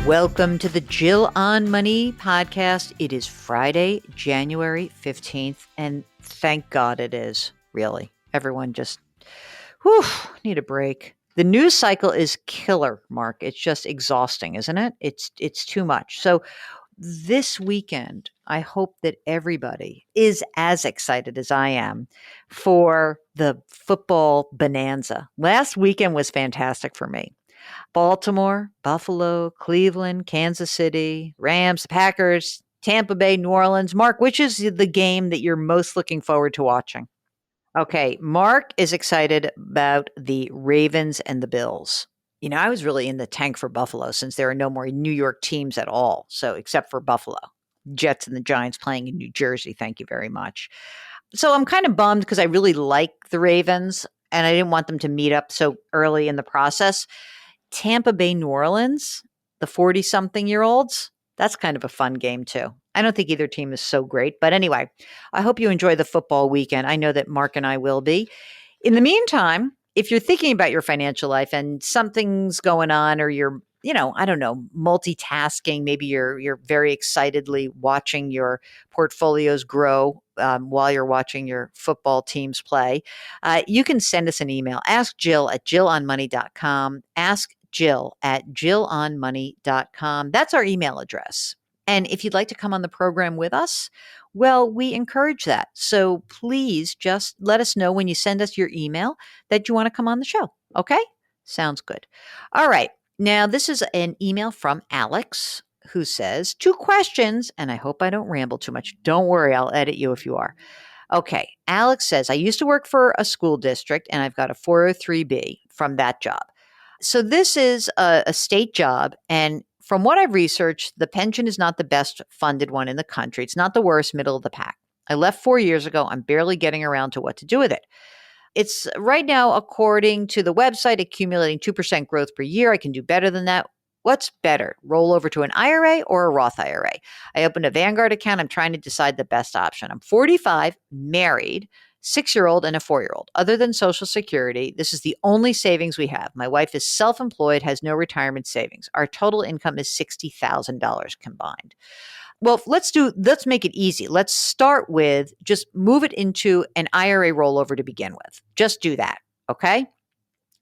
Welcome to the Jill on Money podcast. It is Friday, January 15th, and thank God it is, really. Everyone just, need a break. The news cycle is killer, Mark. It's just exhausting, isn't it? It's too much. So this weekend, I hope that everybody is as excited as I am for the football bonanza. Last weekend was fantastic for me. Baltimore, Buffalo, Cleveland, Kansas City, Rams, Packers, Tampa Bay, New Orleans. Mark, which is the game that you're most looking forward to watching? Okay, Mark is excited about the Ravens and the Bills. I was really in the tank for Buffalo since there are no more New York teams at all. So, except for Buffalo, Jets and the Giants playing in New Jersey. Thank you very much. So, I'm kind of bummed because I really like the Ravens and I didn't want them to meet up so early in the process. Tampa Bay, New Orleans, the 40-something-year-olds, that's kind of a fun game too. I don't think either team is so great. But anyway, I hope you enjoy the football weekend. I know that Mark and I will be. In the meantime, if you're thinking about your financial life and something's going on or you're, I don't know, multitasking, maybe you're very excitedly watching your portfolios grow while you're watching your football teams play, you can send us an email. Ask Jill at jillonmoney.com. Ask Jill at jillonmoney.com. That's our email address. And if you'd like to come on the program with us, well, we encourage that. So please just let us know when you send us your email that you want to come on the show. Okay? Sounds good. All right. Now, this is an email from Alex who says, 2 questions, and I hope I don't ramble too much. Don't worry, I'll edit you if you are. Okay. Alex says, I used to work for a school district and I've got a 403B from that job. So this is a state job, and from what I've researched, the pension is not the best funded one in the country. It's not the worst, middle of the pack. I left 4 years ago. I'm barely getting around to what to do with it. It's right now, according to the website, accumulating 2% growth per year. I can do better than that. What's better, roll over to an IRA or a Roth IRA? I opened a Vanguard account. I'm trying to decide the best option. I'm 45, married, 6-year-old and a 4-year-old. Other than Social Security, this is the only savings we have. My wife is self-employed, has no retirement savings. Our total income is $60,000 combined. Well, let's make it easy. Let's start with just move it into an IRA rollover to begin with. Just do that, okay?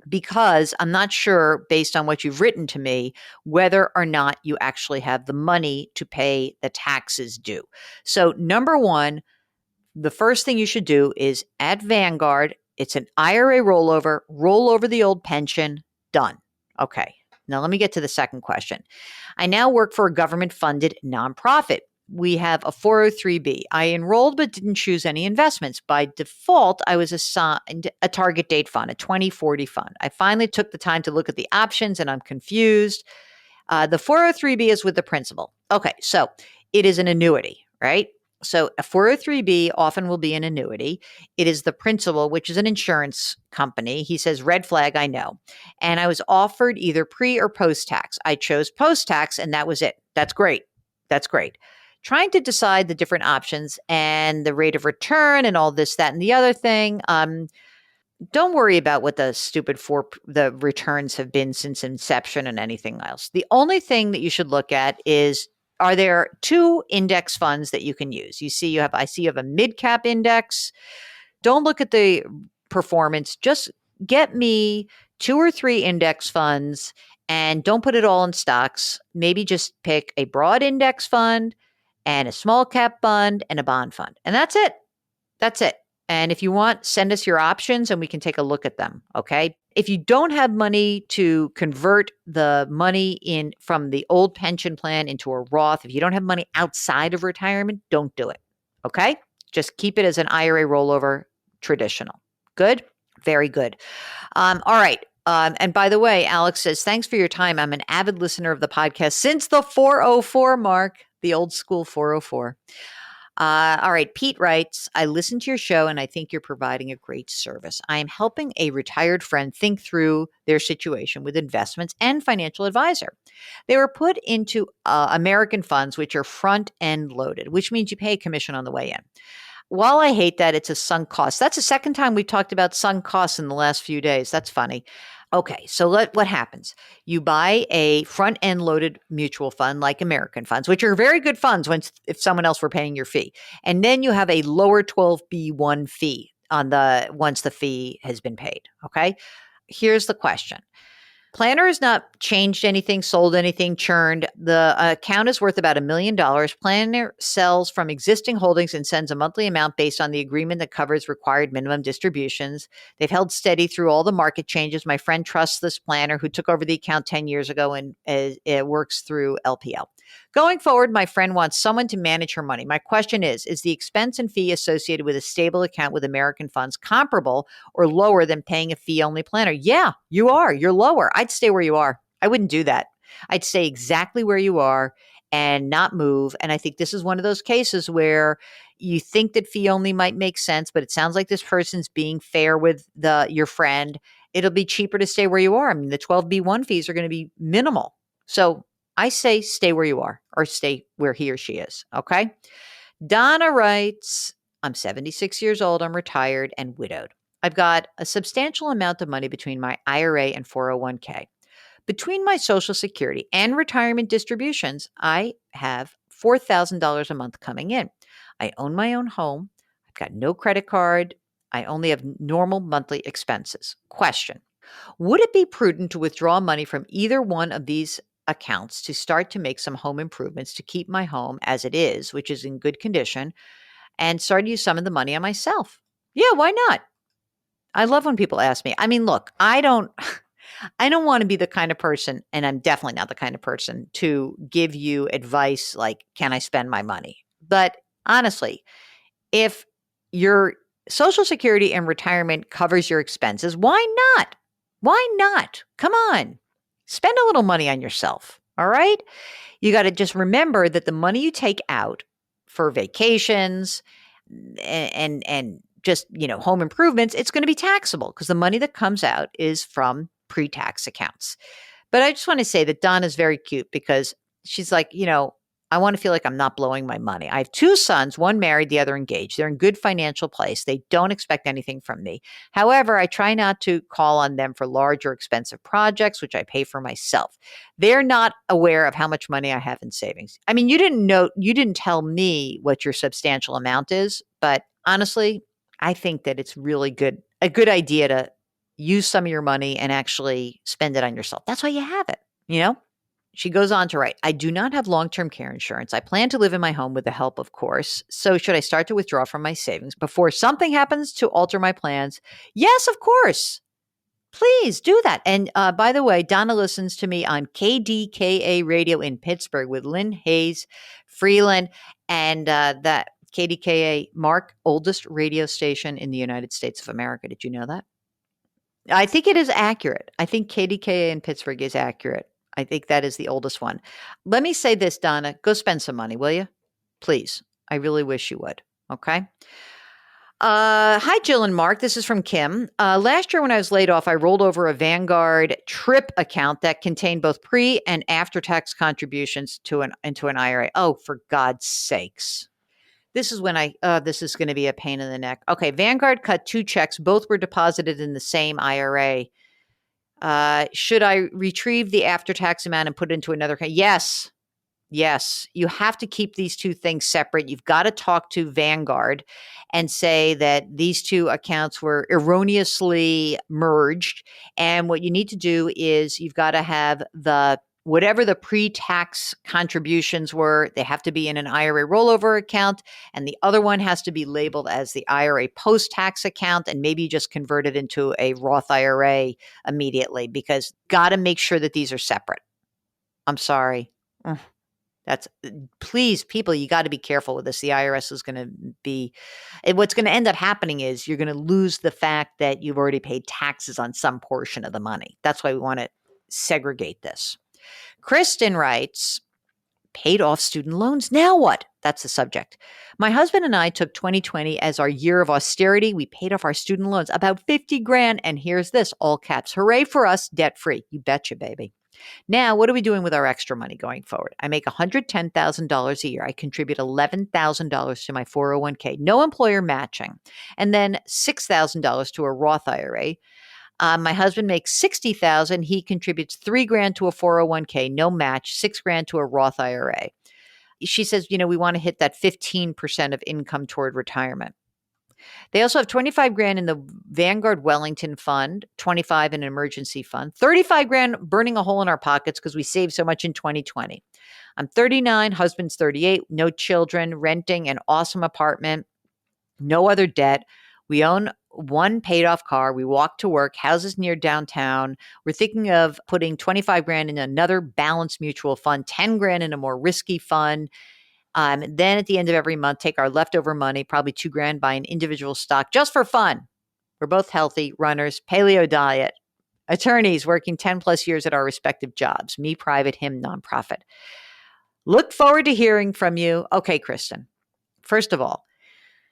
Because I'm not sure, based on what you've written to me, whether or not you actually have the money to pay the taxes due. So number one, the first thing you should do is at Vanguard, it's an IRA rollover, roll over the old pension, done. Okay. Now let me get to the second question. I now work for a government-funded nonprofit. We have a 403B. I enrolled but didn't choose any investments. By default, I was assigned a target date fund, a 2040 fund. I finally took the time to look at the options and I'm confused. The 403B is with the principal. Okay, so it is an annuity, right? So a 403B often will be an annuity. It is the principal, which is an insurance company. He says, red flag, I know. And I was offered either pre or post-tax. I chose post-tax and that was it. That's great. That's great. Trying to decide the different options and the rate of return and all this, that, and the other thing. Don't worry about what the returns have been since inception and anything else. The only thing that you should look at is, are there 2 index funds that you can use? I see you have a mid-cap index. Don't look at the performance. Just get me 2 or 3 index funds and don't put it all in stocks. Maybe just pick a broad index fund and a small cap fund and a bond fund. And that's it. That's it. And if you want, send us your options and we can take a look at them. Okay. If you don't have money to convert the money in from the old pension plan into a Roth, if you don't have money outside of retirement, don't do it. Okay. Just keep it as an IRA rollover, traditional. Good. Very good. All right. And by the way, Alex says, thanks for your time. I'm an avid listener of the podcast since the 404 mark, the old school 404. All right. Pete writes, I listen to your show and I think you're providing a great service. I am helping a retired friend think through their situation with investments and financial advisor. They were put into American funds, which are front end loaded, which means you pay a commission on the way in. While I hate that, it's a sunk cost. That's the second time we talked about sunk costs in the last few days. That's funny. Okay, so what happens? You buy a front end loaded mutual fund like American funds, which are very good funds if someone else were paying your fee. And then you have a lower 12B1 fee on the once the fee has been paid. Okay. Here's the question. Planner has not changed anything, sold anything, churned. The account is worth about $1 million. Planner sells from existing holdings and sends a monthly amount based on the agreement that covers required minimum distributions. They've held steady through all the market changes. My friend trusts this planner who took over the account 10 years ago and it works through LPL. Going forward, my friend wants someone to manage her money. My question is the expense and fee associated with a stable account with American funds comparable or lower than paying a fee-only planner? Yeah, you are. You're lower. I'd stay where you are. I wouldn't do that. I'd stay exactly where you are and not move. And I think this is one of those cases where you think that fee only might make sense, but it sounds like this person's being fair with your friend. It'll be cheaper to stay where you are. I mean, the 12B1 fees are going to be minimal. So I say stay where you are or stay where he or she is. Okay. Donna writes, I'm 76 years old. I'm retired and widowed. I've got a substantial amount of money between my IRA and 401k. Between my Social Security and retirement distributions, I have $4,000 a month coming in. I own my own home. I've got no credit card. I only have normal monthly expenses. Question. Would it be prudent to withdraw money from either one of these accounts to start to make some home improvements to keep my home as it is, which is in good condition, and start to use some of the money on myself? Yeah, why not? I love when people ask me. I mean, look, I don't want to be the kind of person, and I'm definitely not the kind of person to give you advice like, can I spend my money? But honestly, if your Social Security and retirement covers your expenses, why not? Why not? Come on. Spend a little money on yourself. All right. You got to just remember that the money you take out for vacations and just, home improvements, it's going to be taxable because the money that comes out is from pre-tax accounts. But I just want to say that Donna's very cute because she's like, I want to feel like I'm not blowing my money. I have two sons, one married, the other engaged. They're in good financial place. They don't expect anything from me. However, I try not to call on them for large or expensive projects, which I pay for myself. They're not aware of how much money I have in savings. I mean, you didn't tell me what your substantial amount is, but honestly, I think that it's really a good idea to use some of your money and actually spend it on yourself. That's why you have it. She goes on to write, I do not have long-term care insurance. I plan to live in my home with the help, of course. So should I start to withdraw from my savings before something happens to alter my plans? Yes, of course. Please do that. And by the way, Donna listens to me on KDKA radio in Pittsburgh with Lynn Hayes, Freeland, and that KDKA, Mark, oldest radio station in the United States of America. Did you know that? I think it is accurate. I think KDKA in Pittsburgh is accurate. I think that is the oldest one. Let me say this, Donna. Go spend some money, will you? Please. I really wish you would. Okay. Hi, Jill and Mark. This is from Kim. Last year when I was laid off, I rolled over a Vanguard TRIP account that contained both pre and after-tax contributions into an IRA. Oh, for God's sakes. This is when this is going to be a pain in the neck. Okay. Vanguard cut two checks. Both were deposited in the same IRA. Should I retrieve the after-tax amount and put it into another account? Yes. Yes. You have to keep these two things separate. You've got to talk to Vanguard and say that these two accounts were erroneously merged. And what you need to do is you've got to have whatever the pre-tax contributions were, they have to be in an IRA rollover account, and the other one has to be labeled as the IRA post-tax account, and maybe you just convert it into a Roth IRA immediately because got to make sure that these are separate. I'm sorry. Please, people, you got to be careful with this. The IRS is going to what's going to end up happening is you're going to lose the fact that you've already paid taxes on some portion of the money. That's why we want to segregate this. Kristen writes, paid off student loans. Now what? That's the subject. My husband and I took 2020 as our year of austerity. We paid off our student loans, about $50,000. And here's this, all caps. Hooray for us, debt free. You betcha, baby. Now, what are we doing with our extra money going forward? I make $110,000 a year. I contribute $11,000 to my 401k, no employer matching, and then $6,000 to a Roth IRA. My husband makes 60,000. He contributes 3 grand to a 401k, no match, 6 grand to a Roth IRA. She says, we want to hit that 15% of income toward retirement. They also have 25 grand in the Vanguard Wellington Fund, 25 in an emergency fund, 35 grand burning a hole in our pockets because we saved so much in 2020. I'm 39, husband's 38, no children, renting an awesome apartment, no other debt. We own one paid off car. We walk to work, houses near downtown. We're thinking of putting 25 grand in another balanced mutual fund, 10 grand in a more risky fund. Then at the end of every month, take our leftover money, probably 2 grand, buy an individual stock just for fun. We're both healthy, runners, paleo diet, attorneys working 10 plus years at our respective jobs, me private, him nonprofit. Look forward to hearing from you. Okay, Kristen, first of all,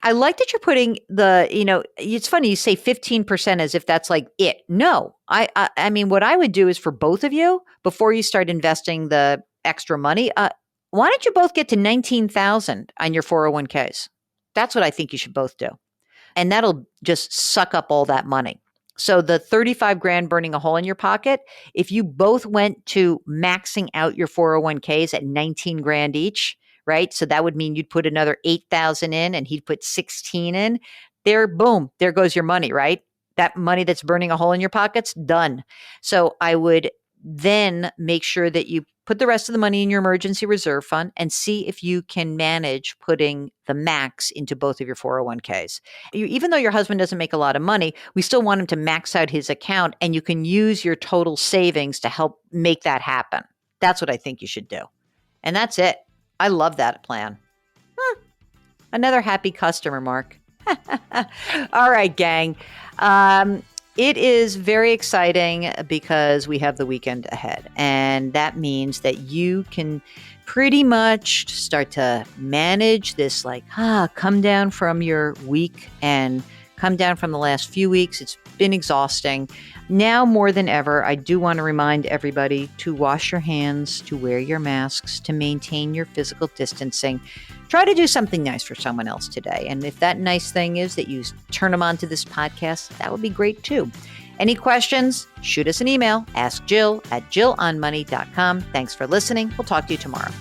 I like that you're putting it's funny, you say 15% as if that's like it. No, I mean, what I would do is for both of you, before you start investing the extra money, why don't you both get to 19,000 on your 401ks? That's what I think you should both do. And that'll just suck up all that money. So the 35 grand burning a hole in your pocket, if you both went to maxing out your 401ks at 19 grand each, right? So that would mean you'd put another 8,000 in and he'd put 16 in. There, boom, there goes your money, right? That money that's burning a hole in your pockets, done. So I would then make sure that you put the rest of the money in your emergency reserve fund and see if you can manage putting the max into both of your 401ks. Even though your husband doesn't make a lot of money, we still want him to max out his account, and you can use your total savings to help make that happen. That's what I think you should do. And that's it. I love that plan. Another happy customer, Mark. All right, gang. It is very exciting because we have the weekend ahead. And that means that you can pretty much start to manage this, come down from your week and come down from the last few weeks. It's been exhausting. Now more than ever, I do want to remind everybody to wash your hands, to wear your masks, to maintain your physical distancing. Try to do something nice for someone else today. And if that nice thing is that you turn them on to this podcast, that would be great too. Any questions? Shoot us an email. Ask Jill at jillonmoney.com. Thanks for listening. We'll talk to you tomorrow.